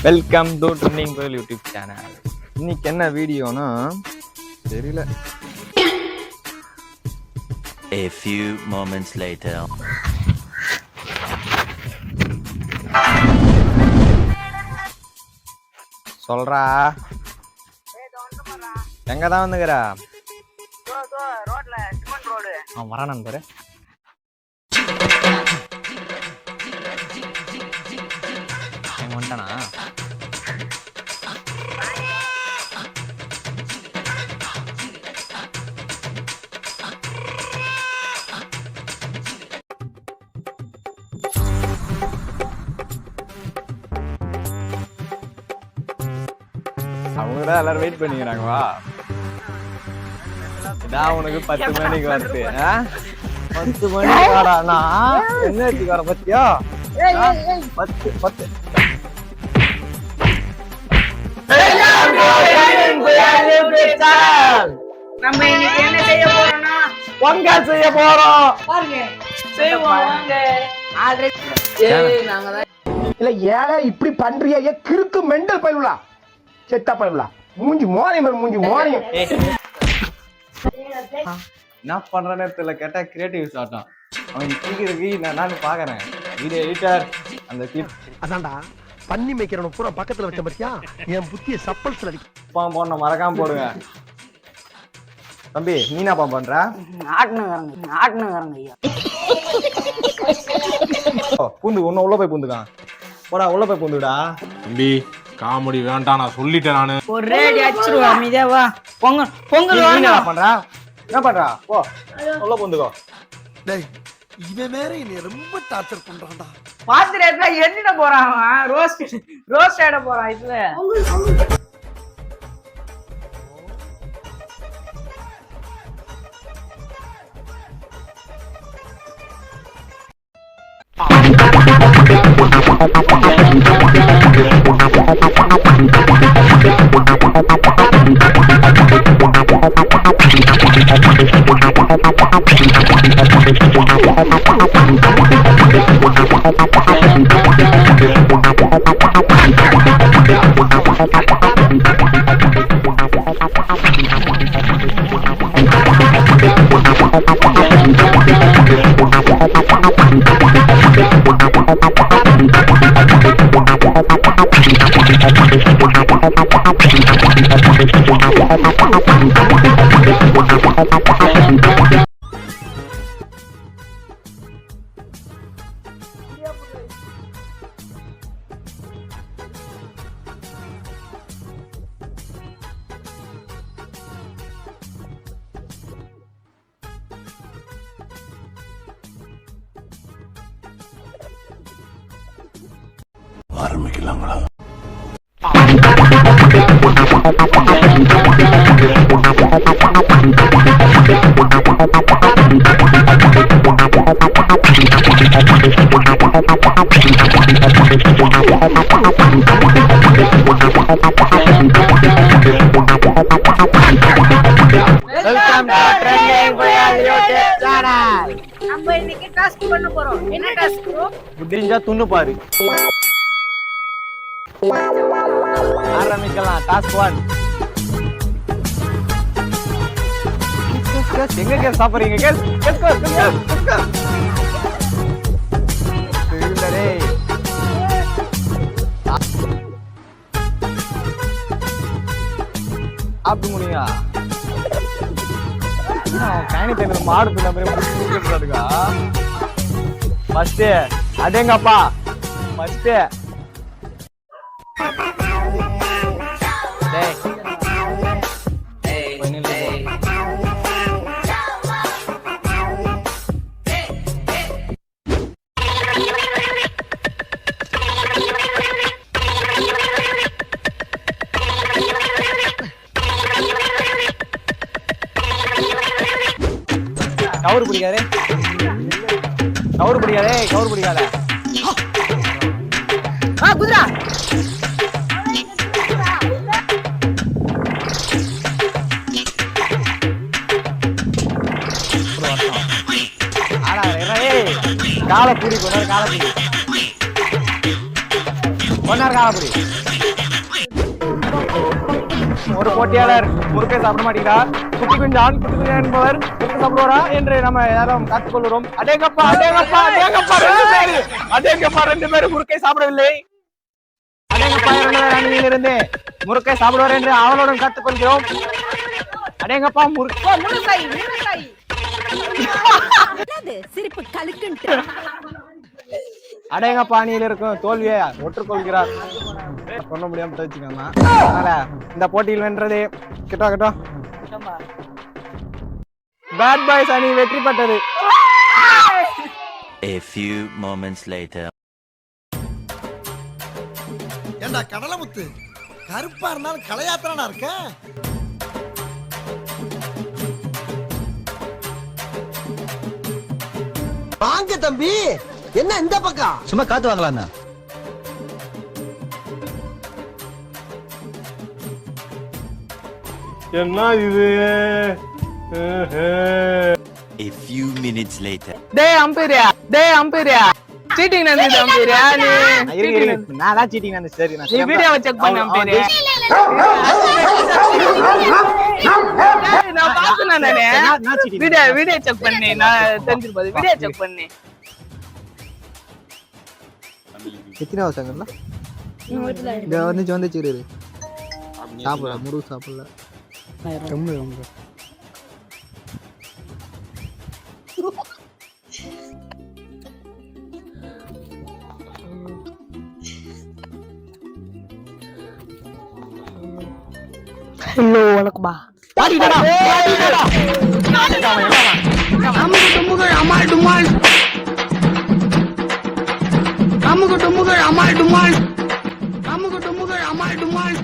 Welcome to trending கோயில் YouTube channel. இன்னைக்கு என்ன வீடியோனா தெரியல. A few moments later. சொல்றா, எங்கதான் வந்துக்கிறா? ரோட்ல சிமெண்ட் ரோடு. அவன் வரான் நண்பரு. வந்துட்டானா? அவங்கதான் எல்லாரும் வெயிட் பண்ணிக்கிறாங்க. வா, நான் உனக்கு 10 மணிக்கு வருது. 10 மணிக்கு வரானா? என்ன வர பத்தியா? 10 நம்ம இன்னைக்கு என்ன செய்ய போறோம்னா பொங்கல் செய்ய போறோம். பாருங்க, செய்வோம் வாங்க. நாங்க தான் இல்ல ஏழை இப்படி பண்றிய கிறுக்கு மெண்டல் பயிலுலா செத்தா பயிலுலா மூஞ்சி மோனையும் மூஞ்சி மோனையும் என்ன பண்றேன்னு தெரியல. கேட்டா கிரியேட்டிவ் ஆட்டம். அவன் சீக்கிரக்கு நான் பாக்குறேன். வீடியோ எடிட்டர் அந்த கிளிப் அதான்டா பண்ணி மேய்க்கிறவன பூரா பக்கத்துல வச்ச பத்தியா என் புத்திய சப்பல்ஸ்ல போன மறக்காம போடுங்க. தம்பி நீ என்னப்பா பண்ற? ஆட்டுனங்கறங்க ஐயா. பூந்து ஒன்னு உள்ள போய் பூந்துக்கான். போடா உள்ள போய் பூந்துடா. தம்பி காமெடி வேண்டாம், நான் சொல்லிட்டேன். நானு ஒரு ரேடி அடிச்சிருவா. அமைதியா வா. பொங்கல் வாங்க. என்ன பண்றா? என்ன பண்றா? போ உள்ள பூந்துக்கோ. டேய் இவன் வேற என்னை ரொம்ப டார்ச்சர் பண்றான்டா. பாத்துறேன்ல என்னிட போறான் அவன். ரோஸ்ட் ஆட போறான் இதுல. ஆரம்பிக்கலாங்களா? வெல்கம் டு ட்ரெண்டிங் கோயில் யூடியூப் சேனல். நம்ம இன்னைக்கு டாஸ்க் பண்ண போறோம். என்ன டாஸ்க் ப்ரோ? முடிஞ்சா துண்ணு பாரு. ஆரம்பிக்கலாம். டாஸ்க் 1. எங்க கேஸ் சாப்பிடுறீங்க? கேஸ் சாப்பிட்டு முடியுங்க. கேனி தண்ணி மாடு பின்ன இருக்கா? First அதேங்கப்பா first கவுரு பிடிக்காதே. குதிரா காலை பூடி கொண்டாரு. காலை பூடி ஒன்னார் காலப்படி. ஒரு போட்டியாளர் முறுக்கை சாப்பிட மாட்டேங்கிறார். குட்டி குஞ்சான் என்பவர் முறுக்கு சாப்பிடுவாரா என்று நம்ம எல்லாரும் காத்துக்கொள்கிறோம். அடேங்கப்பா அடேங்கப்பா அடேங்கப்பா 2 பேரு, அடேங்கப்பா 2 பேரு முறுக்கை சாப்பிடவில்லை. அடேங்கப்பா 2 பேர் அணியிலிருந்து முறுக்கை சாப்பிடுவார் என்று அவளுடன் காத்துக்கொள்கிறோம். அடேங்கப்பா முழுசாய் சிரிப்பு கலுக்குன்ட்டு. அடேங்கப்பா அணியில் இருக்கும் தோல்வியை ஒற்றுக்கொள்கிறார். சொல்ல முடியாம தவிச்சுக்கோங்க. அதனால இந்த போட்டியில் வென்றது கிட்ட பேட் பாய்ஸ் அணி வெற்றி பெற்றது. A few moments later. ஏண்டா கடலமுத்து, கருப்பா இருந்தாலும் கலையாத்திரனா இருக்க. வாங்க தம்பி, என்ன இந்த பக்கம்? சும்மா காத்து வாங்கலாம். என்ன இது? A few minutes later. டேய் அம்பீரியா சீட்டிங் நடந்தது அம்பீரியா. நான் தான் சீட்டிங் நான். சரி நீ வீடியோவை செக் பண்ண அம்பீரியா. நான் பார்த்தேன் நானே. வீடியோ செக் பண்ணி நான் தெரிஞ்சிருப்பது. வீடியோ செக் பண்ணி எத்தனை வருஷங்கள்ல இந்த வந்துச்சு சாப்பிடல முருகு சாப்பிடல ரொம்ப ரொம்ப ஹலோ வணக்கம்மா. அம்முக்கு டும்முக்கு அமால் டுமால்